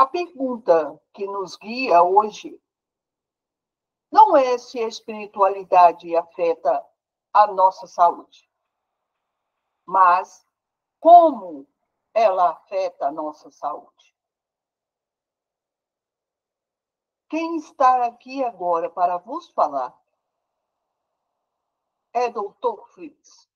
A pergunta que nos guia hoje não é se a espiritualidade afeta a nossa saúde, mas como ela afeta a nossa saúde. Quem está aqui agora para vos falar é Dr. Fritz.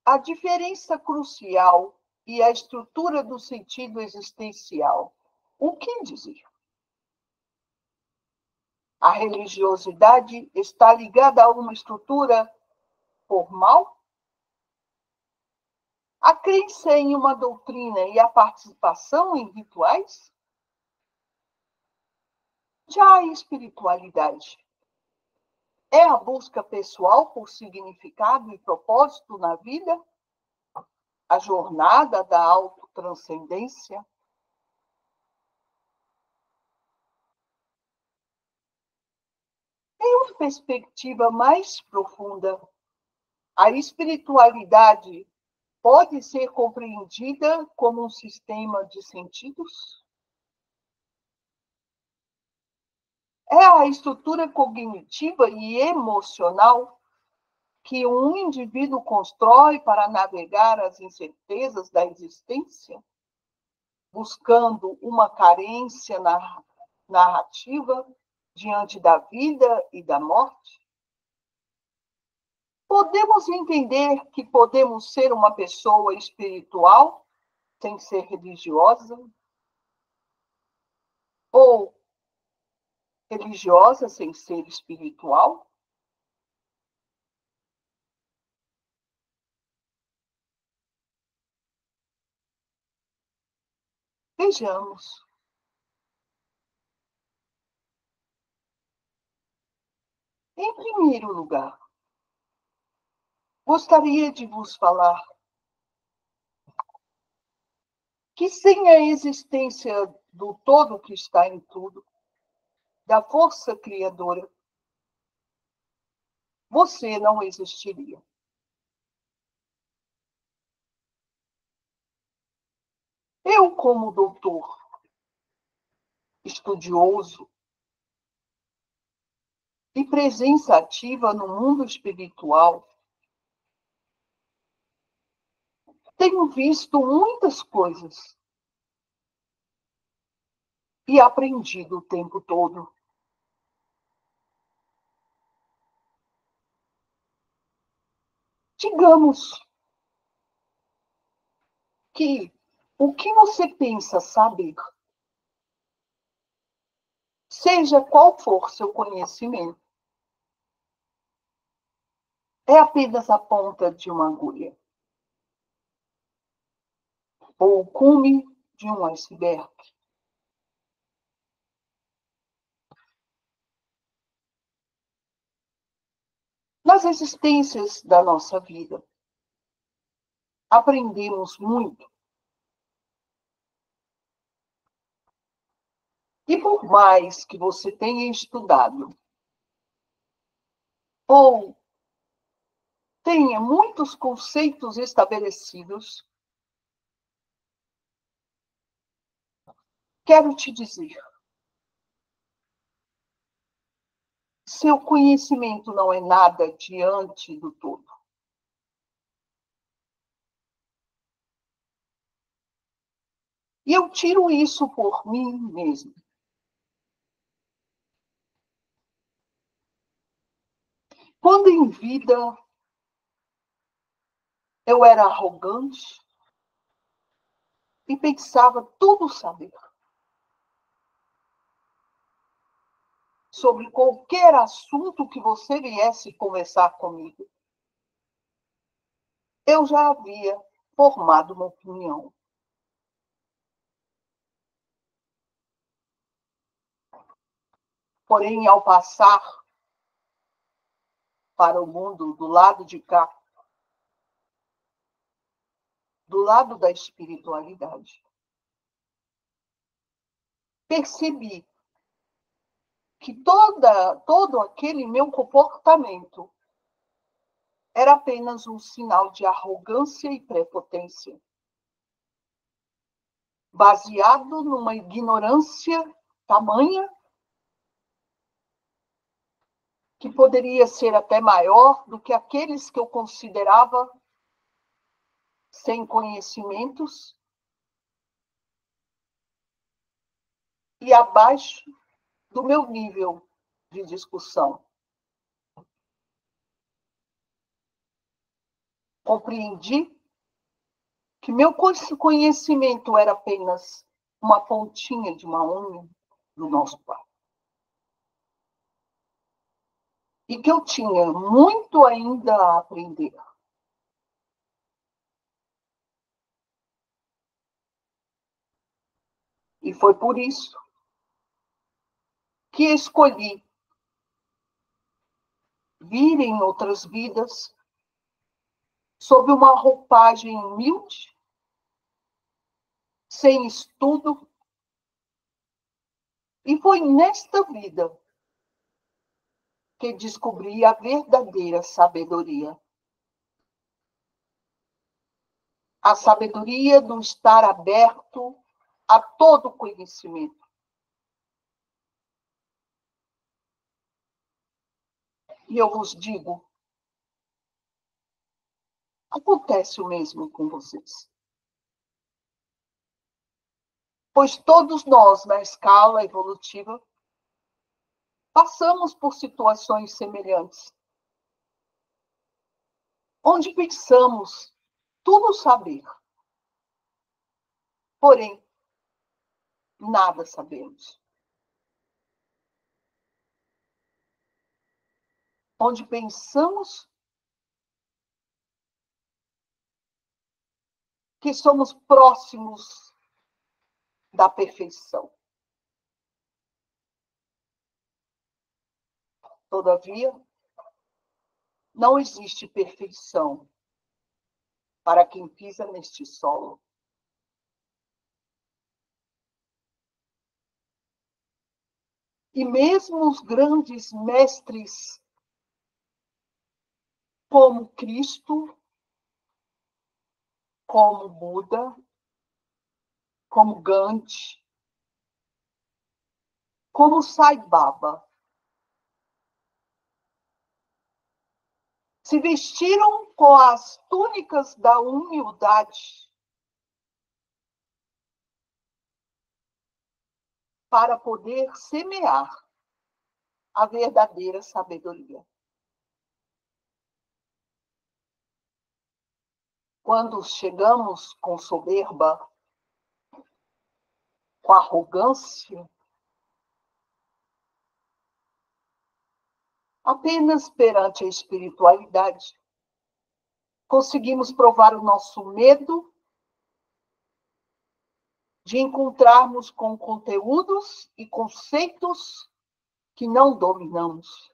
A diferença crucial e a estrutura do sentido existencial. O que dizer? A religiosidade está ligada a uma estrutura formal? A crença em uma doutrina e a participação em rituais? Já a espiritualidade é a busca pessoal por significado e propósito na vida? A jornada da autotranscendência? Em uma perspectiva mais profunda, a espiritualidade pode ser compreendida como um sistema de sentidos? É a estrutura cognitiva e emocional que um indivíduo constrói para navegar as incertezas da existência, buscando uma carência narrativa diante da vida e da morte? Podemos entender que podemos ser uma pessoa espiritual sem ser religiosa? Ou religiosa sem ser espiritual? Vejamos. Em primeiro lugar, gostaria de vos falar que sem a existência do todo que está em tudo, da força criadora, você não existiria. Eu, como doutor, estudioso e presença ativa no mundo espiritual, tenho visto muitas coisas e aprendido o tempo todo. Digamos que o que você pensa saber, seja qual for seu conhecimento, é apenas a ponta de uma agulha, ou o cume de um iceberg. Nas existências da nossa vida, aprendemos muito. E por mais que você tenha estudado, ou tenha muitos conceitos estabelecidos, quero te dizer, seu conhecimento não é nada diante do todo. E eu tiro isso por mim mesmo. Quando em vida eu era arrogante e pensava tudo saber sobre qualquer assunto que você viesse conversar comigo, eu já havia formado uma opinião. Porém, ao passar para o mundo do lado de cá, do lado da espiritualidade, percebi que todo aquele meu comportamento era apenas um sinal de arrogância e prepotência, baseado numa ignorância tamanha que poderia ser até maior do que aqueles que eu considerava sem conhecimentos e abaixo do meu nível de discussão. Compreendi que meu conhecimento era apenas uma pontinha de uma unha do nosso Pai. E que eu tinha muito ainda a aprender. E foi por isso que escolhi vir em outras vidas sob uma roupagem humilde, sem estudo. E foi nesta vida que descobri a verdadeira sabedoria. A sabedoria do estar aberto a todo conhecimento. E eu vos digo, acontece o mesmo com vocês. Pois todos nós, na escala evolutiva, passamos por situações semelhantes, onde pensamos tudo saber, porém, nada sabemos. Onde pensamos que somos próximos da perfeição. Todavia, não existe perfeição para quem pisa neste solo. E mesmo os grandes mestres, como Cristo, como Buda, como Gandhi, como Sai Baba, se vestiram com as túnicas da humildade para poder semear a verdadeira sabedoria. Quando chegamos com soberba, com arrogância, apenas perante a espiritualidade, conseguimos provar o nosso medo de encontrarmos com conteúdos e conceitos que não dominamos.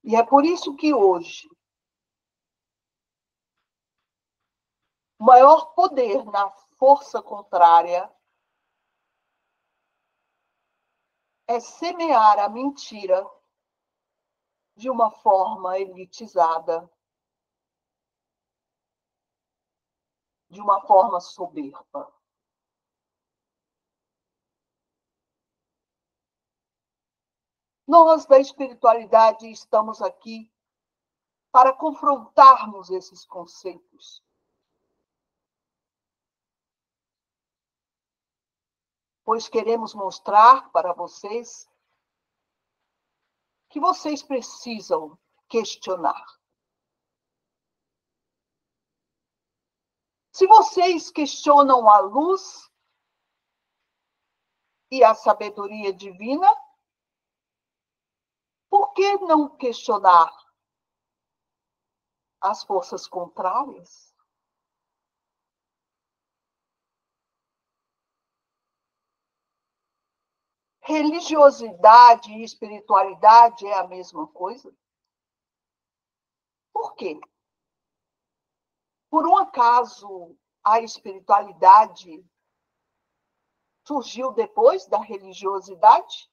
E é por isso que hoje o maior poder na força contrária é semear a mentira de uma forma elitizada, de uma forma soberba. Nós da espiritualidade estamos aqui para confrontarmos esses conceitos. Pois queremos mostrar para vocês que vocês precisam questionar. Se vocês questionam a luz e a sabedoria divina, por que não questionar as forças contrárias? Religiosidade e espiritualidade é a mesma coisa? Por quê? Por um acaso, a espiritualidade surgiu depois da religiosidade?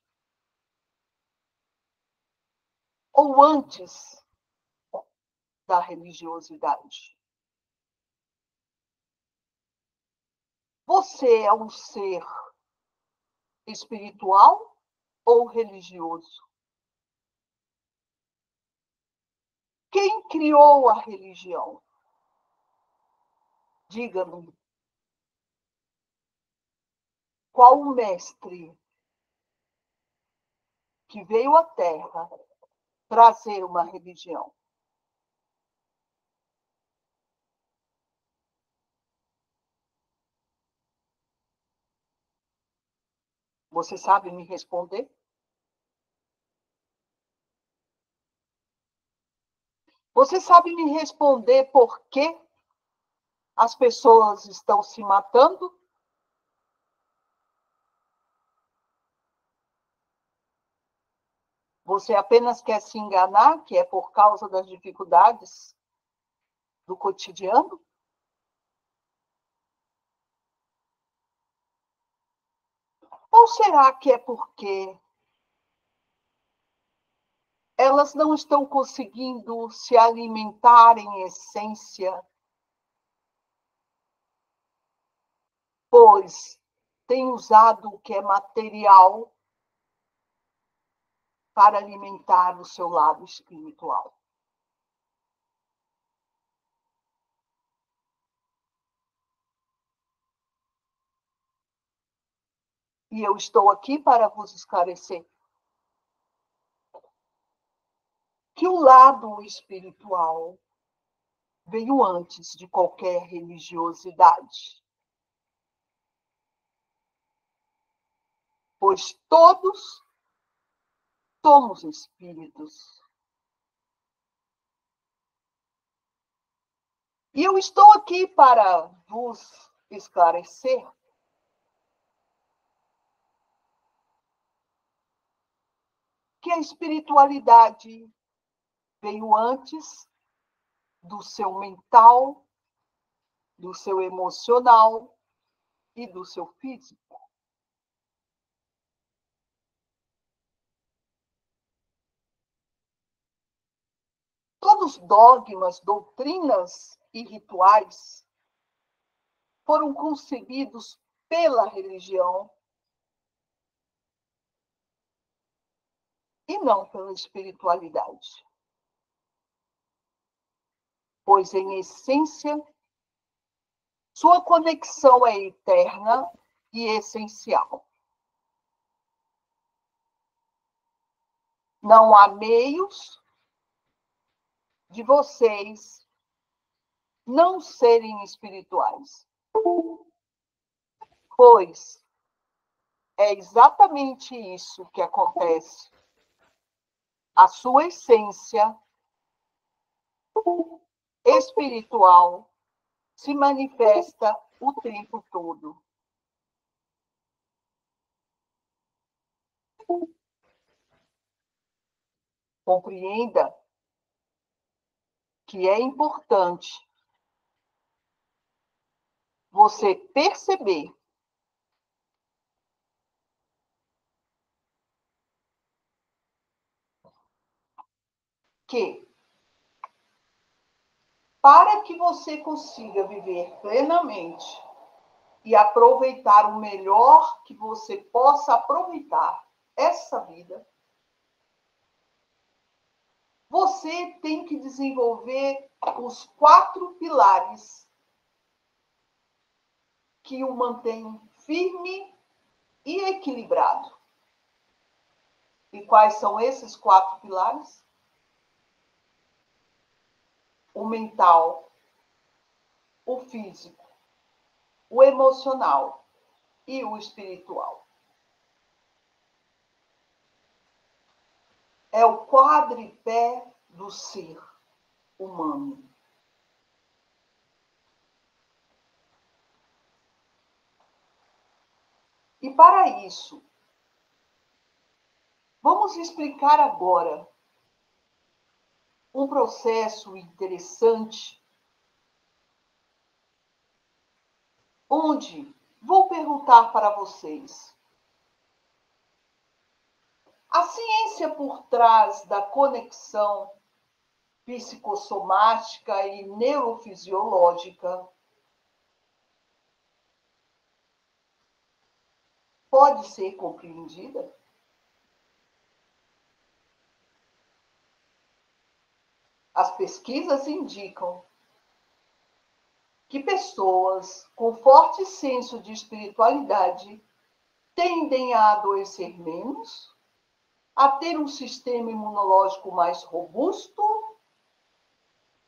ou antes da religiosidade? Você é um ser espiritual ou religioso? Quem criou a religião? Diga-me. Qual o mestre que veio à Terra trazer uma religião? Você sabe me responder? Você sabe me responder por que as pessoas estão se matando? Você apenas quer se enganar que é por causa das dificuldades do cotidiano? Ou será que é porque elas não estão conseguindo se alimentar em essência, pois têm usado o que é material para alimentar o seu lado espiritual? E eu estou aqui para vos esclarecer que o lado espiritual veio antes de qualquer religiosidade, pois todos somos espíritos. E eu estou aqui para vos esclarecer que a espiritualidade veio antes do seu mental, do seu emocional e do seu físico. Todos os dogmas, doutrinas e rituais foram concebidos pela religião e não pela espiritualidade. Pois, em essência, sua conexão é eterna e essencial. Não há meios de vocês não serem espirituais, pois é exatamente isso que acontece. A sua essência espiritual se manifesta o tempo todo. Compreenda que é importante você perceber que, para que você consiga viver plenamente e aproveitar o melhor que você possa aproveitar essa vida, você tem que desenvolver os 4 pilares que o mantêm firme e equilibrado. E quais são esses 4 pilares? O mental, o físico, o emocional e o espiritual. É o quadripé do ser humano. E para isso, vamos explicar agora um processo interessante, onde vou perguntar para vocês: A ciência por trás da conexão psicossomática e neurofisiológica pode ser compreendida? As pesquisas indicam que pessoas com forte senso de espiritualidade tendem a adoecer menos, a ter um sistema imunológico mais robusto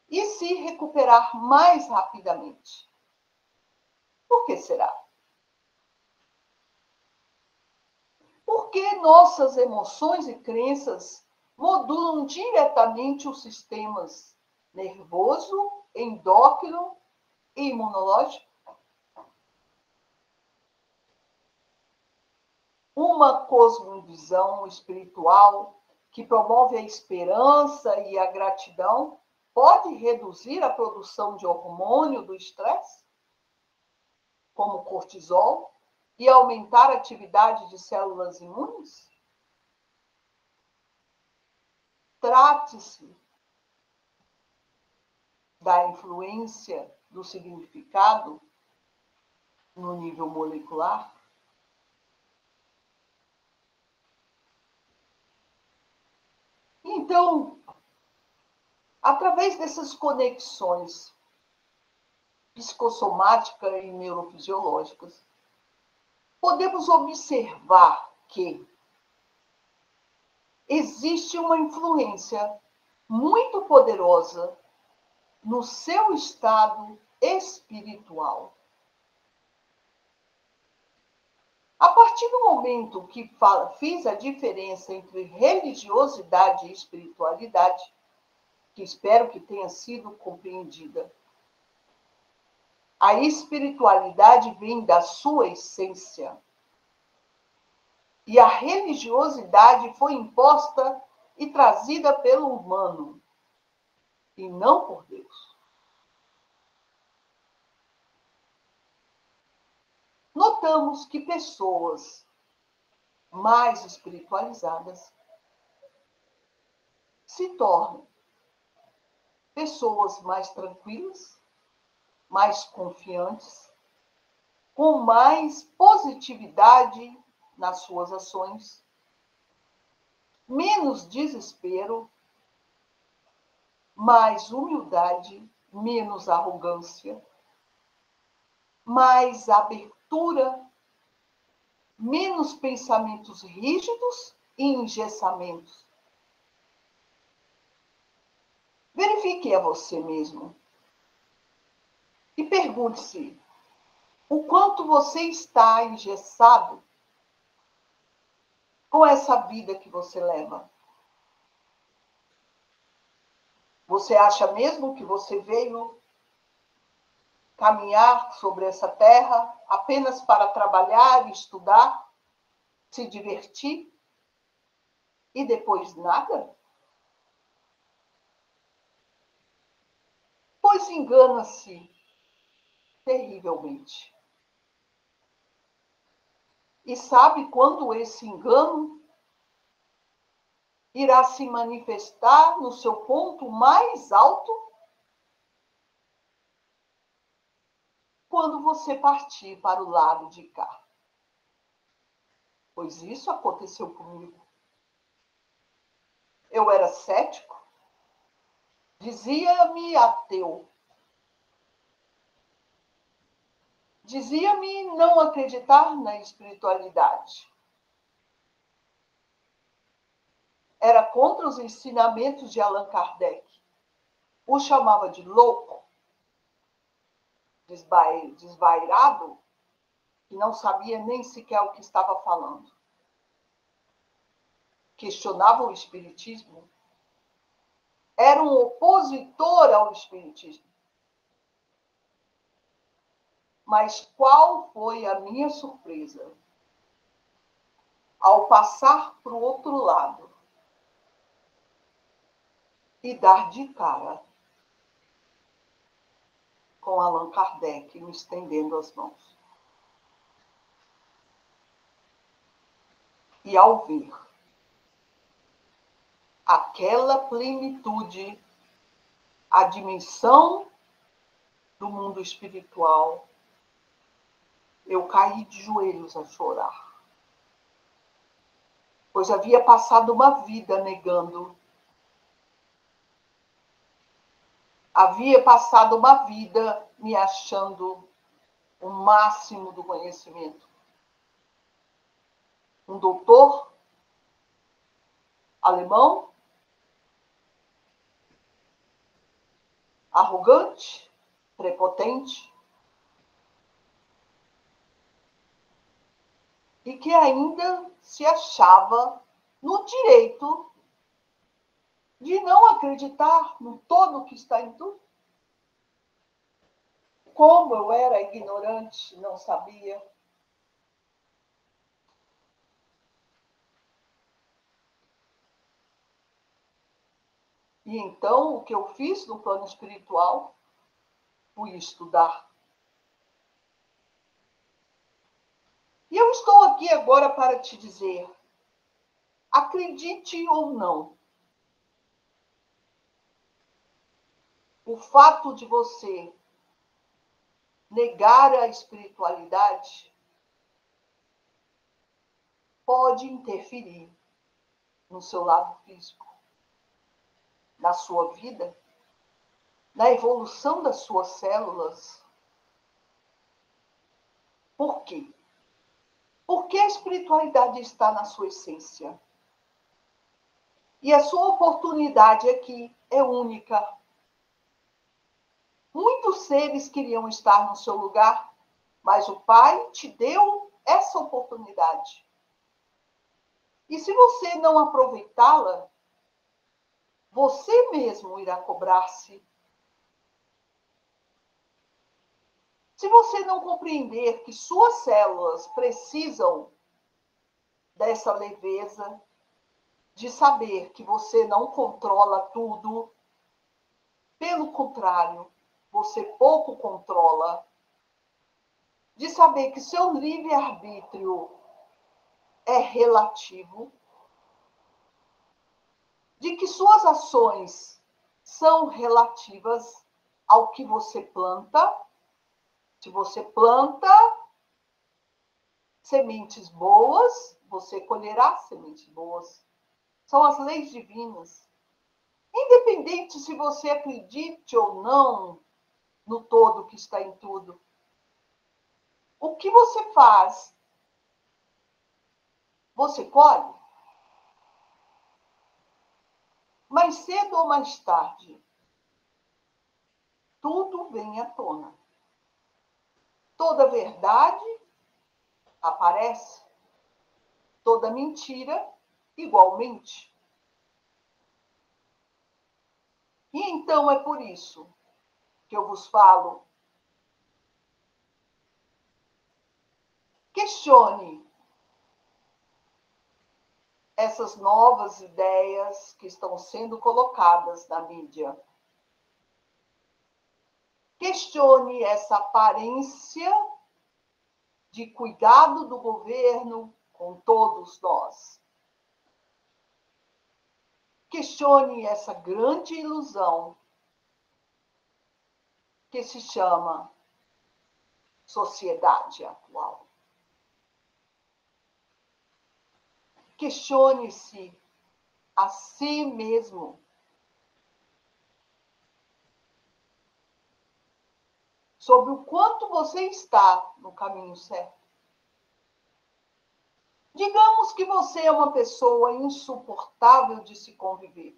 e se recuperar mais rapidamente. Por que será? Porque nossas emoções e crenças modulam diretamente os sistemas nervoso, endócrino e imunológico. Uma cosmovisão espiritual que promove a esperança e a gratidão pode reduzir a produção de hormônio do estresse, como cortisol, e aumentar a atividade de células imunes? Trate-se da influência do significado no nível molecular. Então, através dessas conexões psicossomáticas e neurofisiológicas, podemos observar que existe uma influência muito poderosa no seu estado espiritual. A partir do momento que fiz a diferença entre religiosidade e espiritualidade, que espero que tenha sido compreendida, a espiritualidade vem da sua essência. E a religiosidade foi imposta e trazida pelo humano, e não por Deus. Notamos que pessoas mais espiritualizadas se tornam pessoas mais tranquilas, mais confiantes, com mais positividade nas suas ações, menos desespero, mais humildade, menos arrogância, mais abertura, menos pensamentos rígidos e engessamentos. Verifique a você mesmo e pergunte-se o quanto você está engessado com essa vida que você leva. Você acha mesmo que você veio caminhar sobre essa terra apenas para trabalhar, estudar, se divertir e depois nada? Pois engana-se terrivelmente. E sabe quando esse engano irá se manifestar no seu ponto mais alto? Quando você partir para o lado de cá. Pois isso aconteceu comigo. Eu era cético, dizia-me ateu, dizia-me não acreditar na espiritualidade. Era contra os ensinamentos de Allan Kardec. O chamava de louco, desvairado, que não sabia nem sequer o que estava falando. Questionava o espiritismo. Era um opositor ao espiritismo. Mas qual foi a minha surpresa? Ao passar para o outro lado e dar de cara com Allan Kardec me estendendo as mãos. E ao ver aquela plenitude, a dimensão do mundo espiritual, eu caí de joelhos a chorar. Pois havia passado uma vida negando. Havia passado uma vida me achando o máximo do conhecimento. Um doutor alemão, arrogante, prepotente, e que ainda se achava no direito de não acreditar no todo que está em tudo. Como eu era ignorante, não sabia. E então, o que eu fiz no plano espiritual? Fui estudar. E eu estou aqui agora para te dizer, acredite ou não, o fato de você negar a espiritualidade pode interferir no seu lado físico, na sua vida, na evolução das suas células. Por quê? Porque a espiritualidade está na sua essência. E a sua oportunidade aqui é única. Muitos seres queriam estar no seu lugar, mas o Pai te deu essa oportunidade. E se você não aproveitá-la, você mesmo irá cobrar-se. Se você não compreender que suas células precisam dessa leveza, de saber que você não controla tudo, pelo contrário, você pouco controla, de saber que seu livre-arbítrio é relativo, de que suas ações são relativas ao que você planta. Se você planta sementes boas, você colherá sementes boas. São as leis divinas. Independente se você acredite ou não no todo que está em tudo. O que você faz, você colhe. Mais cedo ou mais tarde, tudo vem à tona. Toda verdade aparece, toda mentira igualmente. E então é por isso que eu vos falo. Questione essas novas ideias que estão sendo colocadas na mídia. Questione essa aparência de cuidado do governo com todos nós. Questione essa grande ilusão que se chama sociedade atual. Questione-se a si mesmo. Sobre o quanto você está no caminho certo. Digamos que você é uma pessoa insuportável de se conviver.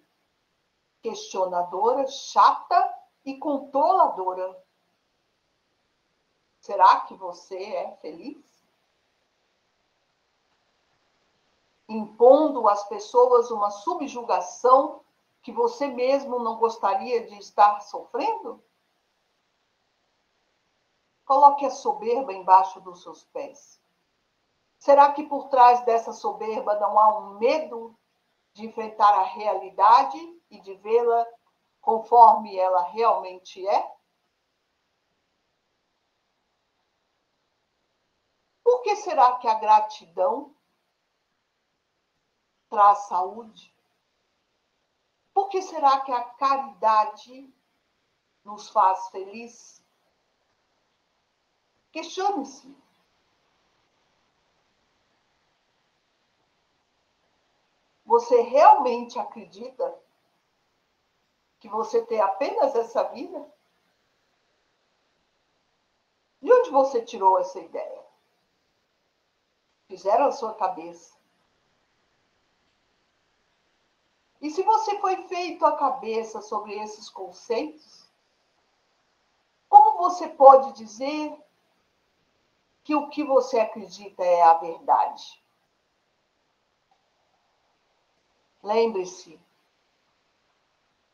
Questionadora, chata e controladora. Será que você é feliz? Impondo às pessoas uma subjugação que você mesmo não gostaria de estar sofrendo? Coloque a soberba embaixo dos seus pés. Será que por trás dessa soberba não há um medo de enfrentar a realidade e de vê-la conforme ela realmente é? Por que será que a gratidão traz saúde? Por que será que a caridade nos faz felizes? Questione-se. Você realmente acredita que você tem apenas essa vida? De onde você tirou essa ideia? Fizeram a sua cabeça. E se você foi feito a cabeça sobre esses conceitos, como você pode dizer que o que você acredita é a verdade? Lembre-se,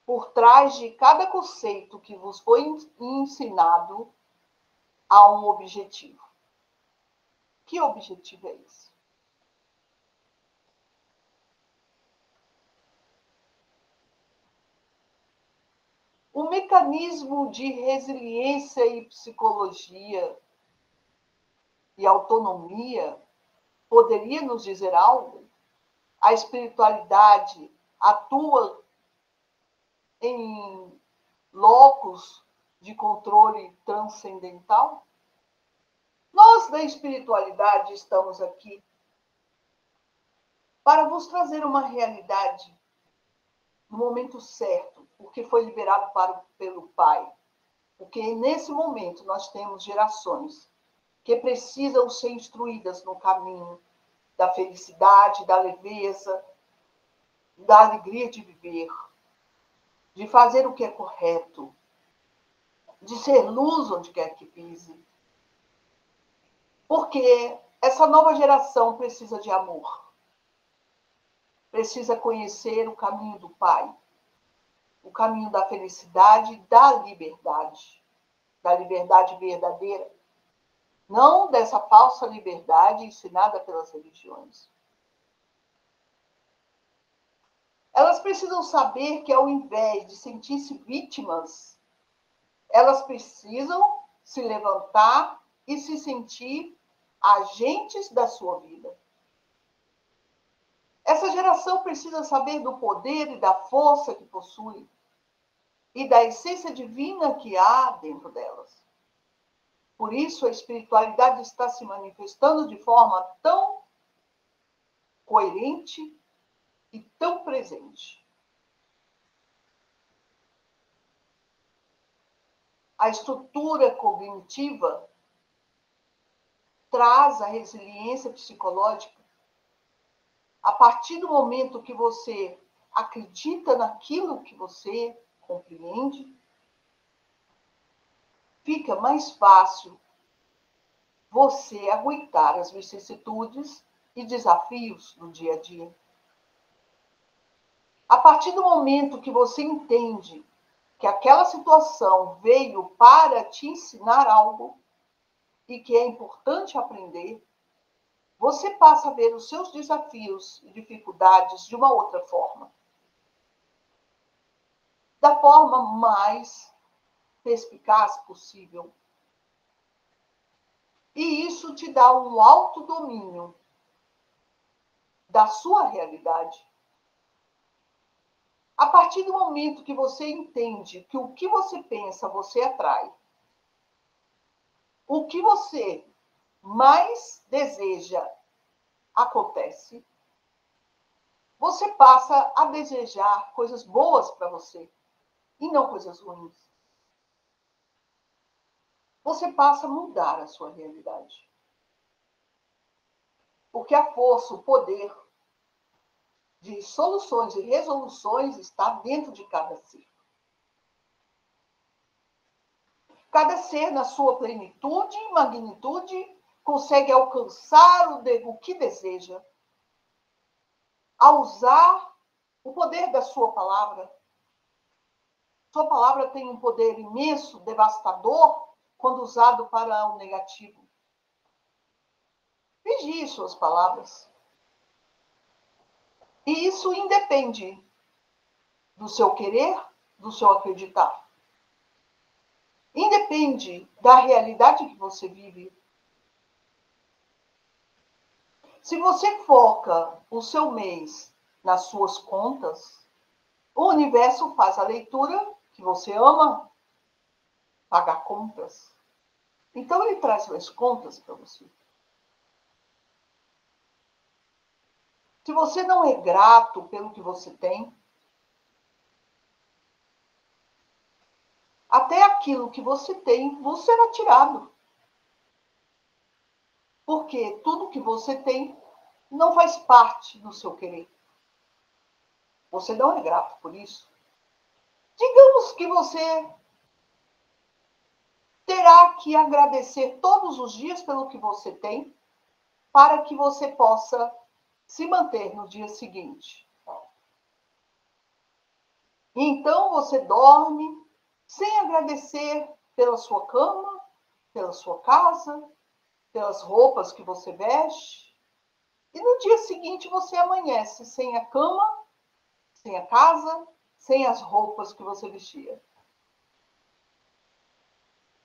por trás de cada conceito que vos foi ensinado, há um objetivo. Que objetivo é esse? O mecanismo de resiliência e psicologia e autonomia poderia nos dizer algo? A espiritualidade atua em locus de controle transcendental? Nós, da espiritualidade, estamos aqui para vos trazer uma realidade no momento certo, porque foi liberado pelo Pai. Porque nesse momento nós temos gerações que precisam ser instruídas no caminho da felicidade, da leveza, da alegria de viver, de fazer o que é correto, de ser luz onde quer que pise. Porque essa nova geração precisa de amor. Precisa conhecer o caminho do Pai, o caminho da felicidade, da liberdade verdadeira, não dessa falsa liberdade ensinada pelas religiões. Elas precisam saber que, ao invés de sentir-se vítimas, elas precisam se levantar e se sentir agentes da sua vida. Essa geração precisa saber do poder e da força que possui e da essência divina que há dentro delas. Por isso, a espiritualidade está se manifestando de forma tão coerente e tão presente. A estrutura cognitiva traz a resiliência psicológica a partir do momento que você acredita naquilo que você compreende, fica mais fácil você aguentar as vicissitudes e desafios do dia a dia. A partir do momento que você entende que aquela situação veio para te ensinar algo e que é importante aprender, você passa a ver os seus desafios e dificuldades de uma outra forma. Da forma mais perspicaz possível. E isso te dá um autodomínio da sua realidade. A partir do momento que você entende que o que você pensa, você atrai. O que você mais deseja acontece. Você passa a desejar coisas boas para você e não coisas ruins. Você passa a mudar a sua realidade. Porque a força, o poder de soluções e resoluções está dentro de cada ser. Cada ser, na sua plenitude e magnitude, consegue alcançar o que deseja, a usar o poder da sua palavra. Sua palavra tem um poder imenso, devastador, quando usado para o negativo. Vigie suas palavras. E isso independe do seu querer, do seu acreditar. Independe da realidade que você vive. Se você foca o seu mês nas suas contas, O universo faz a leitura que você ama pagar contas. Então, ele traz as contas para você. Se você não é grato pelo que você tem, até aquilo que você tem, você será tirado. Porque tudo que você tem não faz parte do seu querer. Você não é grato por isso. Digamos que você terá que agradecer todos os dias pelo que você tem, para que você possa se manter no dia seguinte. Então você dorme sem agradecer pela sua cama, pela sua casa, pelas roupas que você veste. E no dia seguinte você amanhece sem a cama, sem a casa, sem as roupas que você vestia.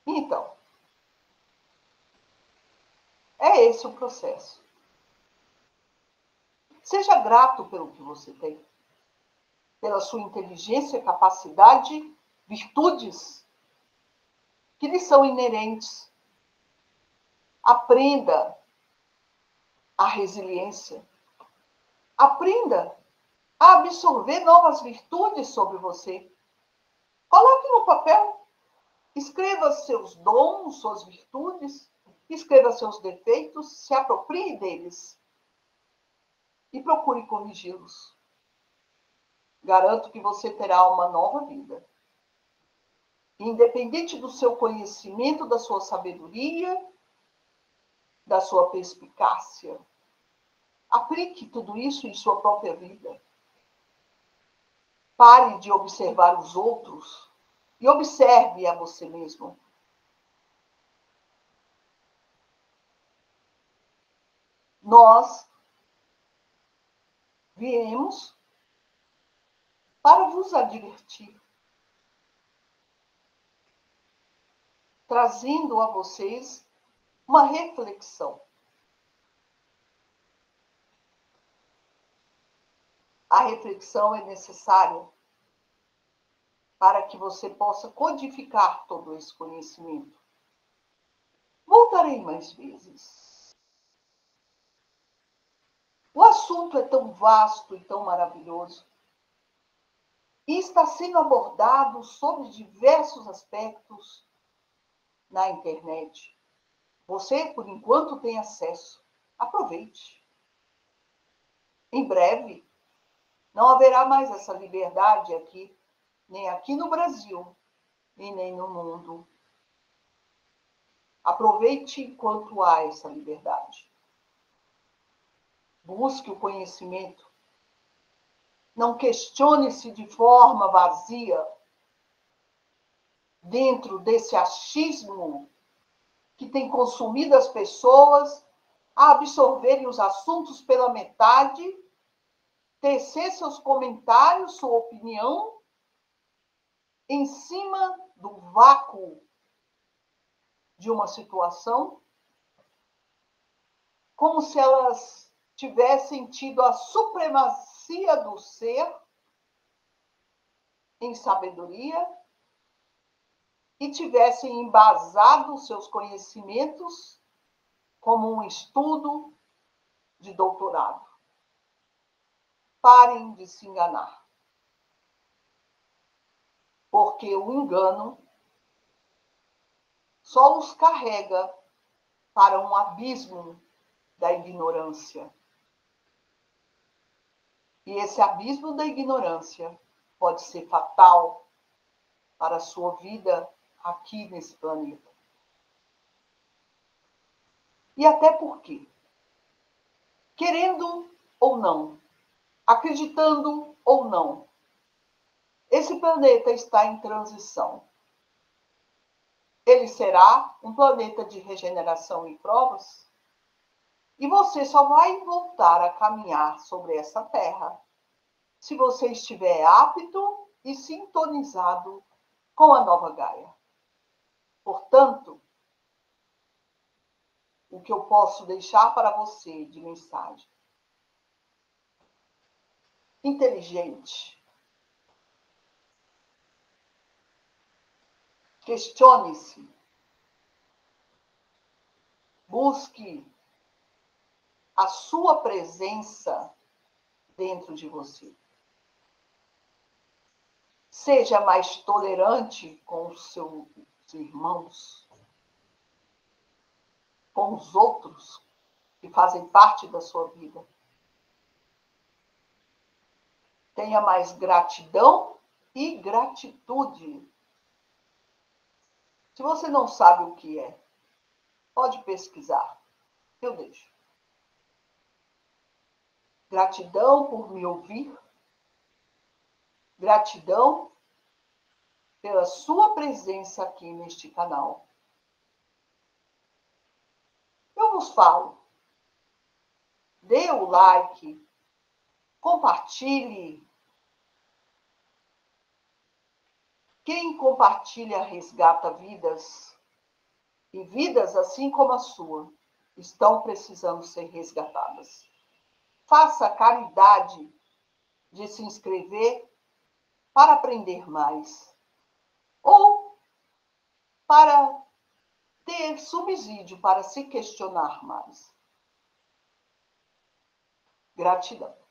Então, é esse o processo. Seja grato pelo que você tem, pela sua inteligência, capacidade, virtudes que lhe são inerentes. Aprenda a resiliência. Aprenda a absorver novas virtudes sobre você. Coloque no papel. Escreva seus dons, suas virtudes. Escreva seus defeitos. Se aproprie deles. E procure corrigi-los. Garanto que você terá uma nova vida. Independente do seu conhecimento, da sua sabedoria, da sua perspicácia. Aplique tudo isso em sua própria vida. Pare de observar os outros e observe a você mesmo. Nós viemos para vos advertir, trazendo a vocês uma reflexão. A reflexão é necessária para que você possa codificar todo esse conhecimento. Voltarei mais vezes. O assunto é tão vasto e tão maravilhoso e está sendo abordado sob diversos aspectos na internet. Você, por enquanto, tem acesso. Aproveite. Em breve, não haverá mais essa liberdade aqui, nem aqui no Brasil, e nem no mundo. Aproveite enquanto há essa liberdade. Busque o conhecimento. Não questione-se de forma vazia dentro desse achismo que tem consumido as pessoas a absorverem os assuntos pela metade, tecer seus comentários, sua opinião, em cima do vácuo de uma situação, como se elas tivessem tido a supremacia do ser em sabedoria e tivessem embasado seus conhecimentos como um estudo de doutorado. Parem de se enganar. Porque o engano só os carrega para um abismo da ignorância. E esse abismo da ignorância pode ser fatal para a sua vida aqui nesse planeta. E até porque, querendo ou não, acreditando ou não, esse planeta está em transição. Ele será um planeta de regeneração e provas, e você só vai voltar a caminhar sobre essa terra se você estiver apto e sintonizado com a nova Gaia. Portanto, o que eu posso deixar para você de mensagem? Inteligente, Questione-se. Busque a sua presença dentro de você. Seja mais tolerante com os seus irmãos, com os outros que fazem parte da sua vida. Tenha mais gratidão e gratitude. Se você não sabe o que é, pode pesquisar. Eu deixo. Gratidão por me ouvir. Gratidão pela sua presença aqui neste canal. Eu vos falo. Dê o like. Compartilhe. Quem compartilha resgata vidas. E vidas, assim como a sua, estão precisando ser resgatadas. Faça a caridade de se inscrever para aprender mais. Ou para ter subsídio para se questionar mais. Gratidão.